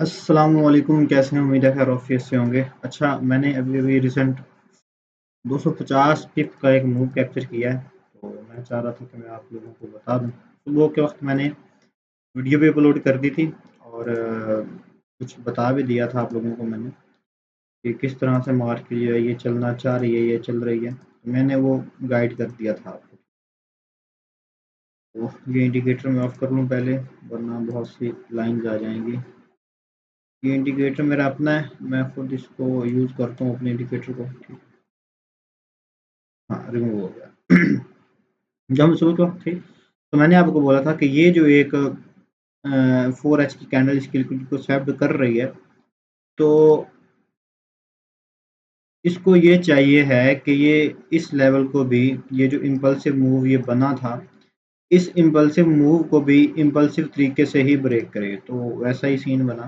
अस्सलामुअलैकुम, कैसे हैं? उम्मीद है खैर ऑफिस से होंगे। अच्छा, मैंने अभी अभी रिसेंट 250 पिप का एक मूव कैप्चर किया है, तो मैं चाह रहा था कि मैं आप लोगों को बता दूं। सुबह के वक्त मैंने वीडियो भी अपलोड कर दी थी और कुछ बता भी दिया था आप लोगों को मैंने कि किस तरह से मार्केट जो है ये चलना चाह रही है, ये चल रही है। तो मैंने वो गाइड कर दिया था आपको। तो ये इंडिकेटर मैं ऑफ कर लूँ पहले, वरना बहुत सी लाइंस आ जाएंगी। ये इंडिकेटर मेरा अपना है, मैं खुद इसको यूज़ करता हूँ अपने इंडिकेटर को। ठीक, हाँ, रिमूव हो गया। जब हम सुबह के वक्त थे तो मैंने आपको बोला था कि ये जो एक 4 एच की कैंडल इसकी लिक्विड को स्वैप्ड कर रही है, तो इसको ये चाहिए है कि ये इस लेवल को भी, ये जो इम्पल्सिव मूव ये बना था, इस इम्पल्सिव मूव को भी इम्पल्सिव तरीके से ही ब्रेक करे। तो वैसा ही सीन बना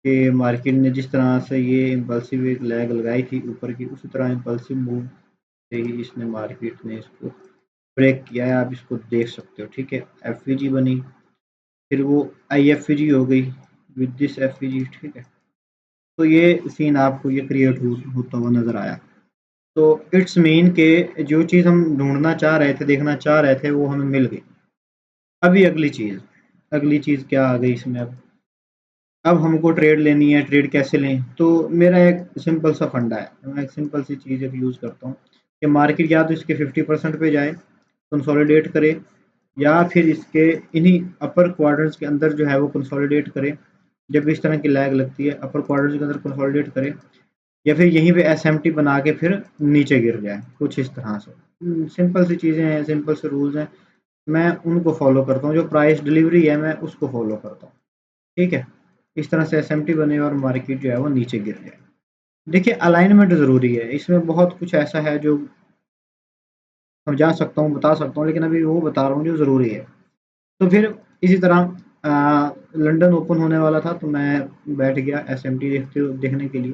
कि मार्केट ने जिस तरह से ये इम्पल्सिव एक लैग लगाई थी ऊपर की, उसी तरह इम्पल्सिव मूव से ही इसने मार्केट ने इसको ब्रेक किया है। आप इसको देख सकते हो। ठीक है, एफ बनी, फिर वो आई हो गई विद दिस एफ। ठीक है, तो ये सीन आपको ये क्रिएट होता हुआ नजर आया। तो इट्स मीन के जो चीज़ हम ढूंढना चाह रहे थे, देखना चाह रहे थे, वो हमें मिल गई। अभी अगली चीज़ क्या आ गई इसमें? अब हमको ट्रेड लेनी है। ट्रेड कैसे लें? तो मेरा एक सिंपल सा फंडा है, मैं एक सिंपल सी चीज़ एक यूज़ करता हूँ कि मार्केट या तो इसके 50% पे जाए, कंसोलिडेट करे, या फिर इसके इन्हीं अपर क्वाड्रेंट्स के अंदर जो है वो कंसोलिडेट करे। जब भी इस तरह की लैग लगती है, अपर क्वाड्रेंट्स के अंदर कंसोलिडेट करे, या फिर यहीं पे एसएमटी बना के फिर नीचे गिर जाए, कुछ इस तरह से। सिंपल सी चीज़ें हैं, सिंपल से रूल्स हैं, मैं उनको फॉलो करता हूँ। जो प्राइस डिलीवरी है मैं उसको फॉलो करता हूँ। ठीक है, इस तरह से एसएमटी बने और मार्केट जो है वो नीचे गिर जाए। देखिए, अलाइनमेंट ज़रूरी है, इसमें बहुत कुछ ऐसा है जो समझा सकता हूँ, बता सकता हूँ, लेकिन अभी वो बता रहा हूँ जो ज़रूरी है। तो फिर इसी तरह लंदन ओपन होने वाला था, तो मैं बैठ गया एसएमटी देखने के लिए।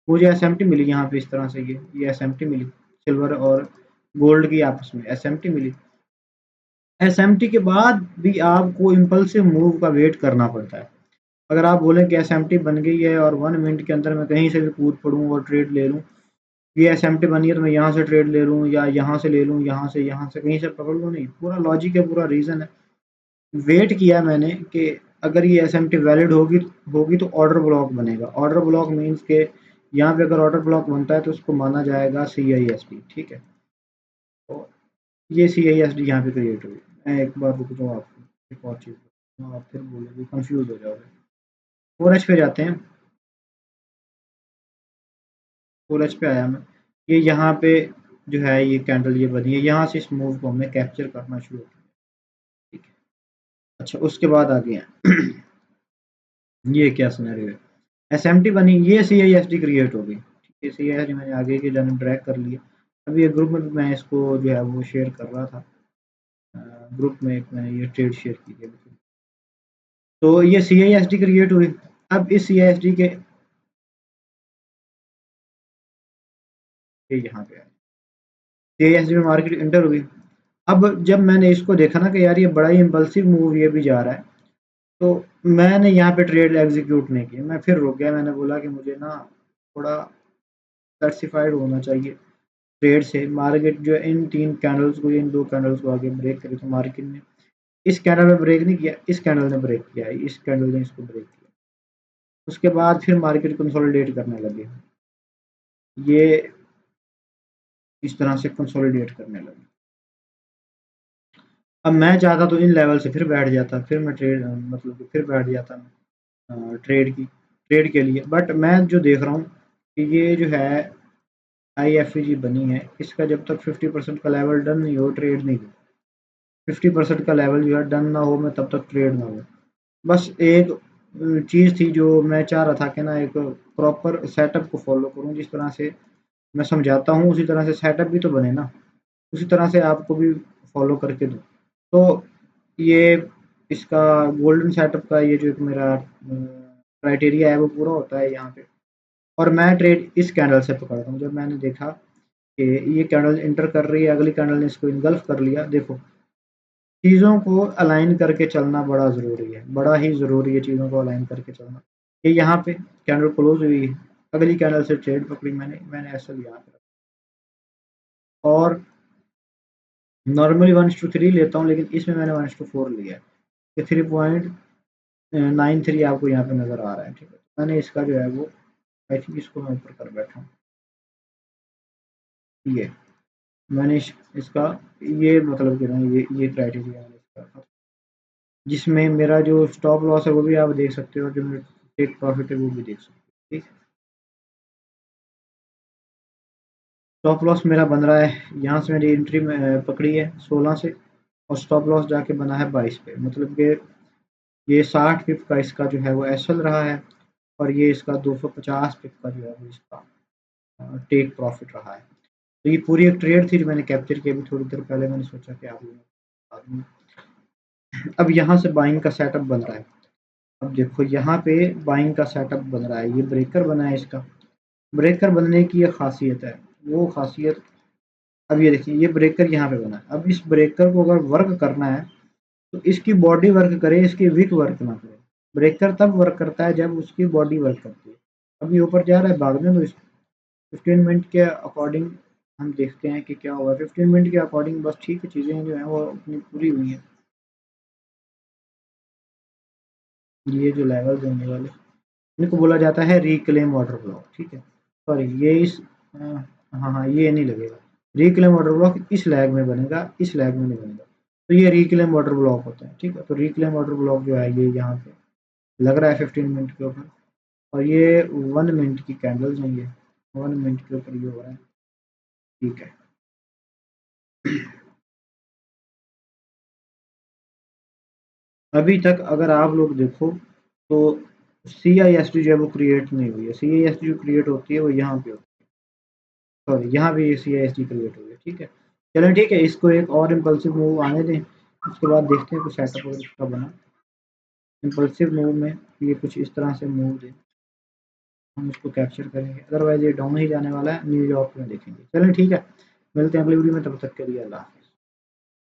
मुझे एसएमटी मिली यहाँ पे इस तरह से, ये एसएमटी मिली, सिल्वर और गोल्ड की आपस में एसएमटी मिली। एसएमटी के बाद भी आपको इम्पल्सिव मूव का वेट करना पड़ता है। अगर आप बोलें कि एसएमटी बन गई है और 1 मिनट के अंदर मैं कहीं से भी कूद पड़ूँ और ट्रेड ले लूँ, ये एसएमटी बनी है तो मैं यहाँ से ट्रेड ले लूँ या यहाँ से ले लूँ, यहाँ से कहीं से पकड़ लूँ, नहीं। पूरा लॉजिक है, पूरा रीज़न है। वेट किया मैंने कि अगर ये एसएमटी वैलिड होगी होगी तो ऑर्डर ब्लॉक बनेगा। ऑर्डर ब्लॉक मीन्स के यहाँ पे अगर ऑर्डर ब्लॉक बनता है तो उसको माना जाएगा CISD। ठीक है, तो ये CISD यहाँ पे क्रिएट हुई। मैं एक बार रुक जाऊँ, आपको एक और चीज़ बताऊँ, आप फिर बोलोगे, कंफ्यूज हो जाओगे। 4H पे जाते हैं। 4H पे आया मैं, ये यहाँ पे जो है ये कैंडल ये बनी है, यहाँ से इस मूव को हमने कैप्चर करना शुरू किया। ठीक है, अच्छा, उसके बाद आ गए हैं। ये क्या सिनेरियो है? एसएमटी बनी, ये CISD क्रिएट हो गई। ठीक है, CISD मैंने आगे की जाने ड्रैग कर लिया। अभी ये ग्रुप में भी मैं इसको जो है वो शेयर कर रहा था। ग्रुप में एक मैंने ये ट्रेड शेयर की थी। तो ये CISD क्रिएट हुई। अब इस CISD के ये यहाँ पे आए, CISD में मार्केट इंटर हुई। अब जब मैंने इसको देखा ना कि यार ये बड़ा ही इम्पल्सिव मूव ये भी जा रहा है, तो मैंने यहाँ पे ट्रेड एग्जीक्यूट नहीं किया, मैं फिर रुक गया। मैंने बोला कि मुझे ना थोड़ा सर्टिफाइड होना चाहिए ट्रेड से। मार्केट जो है इन 3 कैंडल्स को, इन 2 कैंडल्स को आगे ब्रेक करे, तो मार्केट ने इस कैंडल में ब्रेक नहीं किया, इस कैंडल ने ब्रेक किया है, इस कैंडल ने इसको ब्रेक किया। उसके बाद फिर मार्केट कंसोलिडेट करने लगे, ये इस तरह से कंसोलिडेट करने लगे। अब मैं चाहता तो इन लेवल से फिर बैठ जाता, फिर मैं ट्रेड मतलब कि फिर बैठ जाता ट्रेड के लिए। बट मैं जो देख रहा हूँ कि ये जो है IFEG बनी है, इसका जब तक 50% का लेवल डन नहीं हो, ट्रेड नहीं हो। 50% का लेवल जो है डन ना हो, मैं तब तक ट्रेड ना हो। बस एक चीज़ थी जो मैं चाह रहा था कि ना एक प्रॉपर सेटअप को फॉलो करूँ, जिस तरह से मैं समझाता हूँ उसी तरह से सेटअप भी तो बने ना, उसी तरह से आपको भी फॉलो करके दूँ। तो ये इसका गोल्डन सेटअप का ये जो एक मेरा क्राइटेरिया है वो पूरा होता है यहाँ पे। और मैं ट्रेड इस कैंडल से पकड़ता हूँ। जब मैंने देखा कि ये कैंडल इंटर कर रही है, अगली कैंडल ने इसको इनगल्फ कर लिया। देखो, चीज़ों को अलाइन करके चलना बड़ा ज़रूरी है, बड़ा ही ज़रूरी है चीज़ों को अलाइन करके चलना। ये यहाँ पे कैंडल क्लोज हुई, अगली कैंडल से ट्रेड पकड़ी मैंने, एसएल यहाँ पे रखा और नॉर्मली 1:3 लेता हूँ, लेकिन इसमें मैंने 1:4 लिया है। ये 3.93 आपको यहाँ पे नजर आ रहा है, ठीक है। मैंने इसका जो है वो, आई थिंक इसको मैं ऊपर कर बैठा हूँ, ये मैंने इसका ये मतलब कि ना ये क्राइटेरिया मैंने इसका, जिसमें मेरा जो स्टॉप लॉस है वो भी आप देख सकते हो और जो मेरा टेक प्रॉफिट है वो भी देख सकते हो, ठीक है। स्टॉप लॉस मेरा बन रहा है, यहाँ से मेरी एंट्री में पकड़ी है 16 से, और स्टॉप लॉस जाके बना है 22 पे, मतलब कि ये 60 पिप का इसका जो है वो एसएल रहा है, और ये इसका 250 पिप का जो है वो इसका टेक प्रॉफिट रहा है। तो ये पूरी एक ट्रेड थी जो मैंने कैप्चर की अभी थोड़ी देर पहले, मैंने सोचा कि आप लोगों को बता दूं। अब यहाँ से बाइंग का सेटअप बन रहा है। अब देखो यहाँ पे बाइंग का सेटअप बन रहा है, ये ब्रेकर बना है इसका। ब्रेकर बनने की ये खासियत है, वो खासियत, अब ये देखिए ये ब्रेकर यहाँ पे बना है। अब इस ब्रेकर को अगर वर्क करना है तो इसकी बॉडी वर्क करे, इसकी विक वर्क ना करे। ब्रेकर तब वर्क करता है जब उसकी बॉडी वर्क करती है। अब ये ऊपर जा रहा है भागने, तो इस 15 मिनट के अकॉर्डिंग हम देखते हैं कि क्या होगा। 15 मिनट के अकॉर्डिंग बस ठीक है, चीज़ें जो हैं वो अपनी पूरी हुई हैं। ये जो लेवल्स होने वाले, इनको बोला जाता है रिक्लेम वाटर ब्लॉक, ठीक है। सॉरी ये इस हाँ हाँ ये नहीं लगेगा। रिक्लेम वाटर ब्लॉक इस लैग में बनेगा, इस लैग में नहीं बनेगा। तो ये रिक्लेम वाटर ब्लॉक होता है, ठीक है। तो रिक्लेम वाटर ब्लॉक जो है ये यहाँ पे लग रहा है 15 मिनट के ऊपर, और ये 1 मिनट की कैंडल्स हैं, ये 1 मिनट के ऊपर ये हो रहा है, ठीक है। अभी तक अगर आप लोग देखो तो सी आई एस टी जो है वो क्रिएट नहीं हुई है। सी आई एस टी जो क्रिएट होती है वो यहाँ पे होती है, सॉरी यहाँ पे सी आई एस टी क्रिएट हुई है, ठीक है। चलें ठीक है, इसको एक और इम्पल्सिव मूव आने दें, उसके बाद देखते हैं कुछ सेटअप अगर इसका बना। इम्पल्सिव मूव में ये कुछ इस तरह से मूव दे, हम इसको कैप्चर करेंगे, अदरवाइज ये डाउन ही जाने वाला है, न्यूयॉर्क में देखेंगे। चलें ठीक है, मिलते हैं अगली वीडियो में, तब तक के लिए अल्लाह।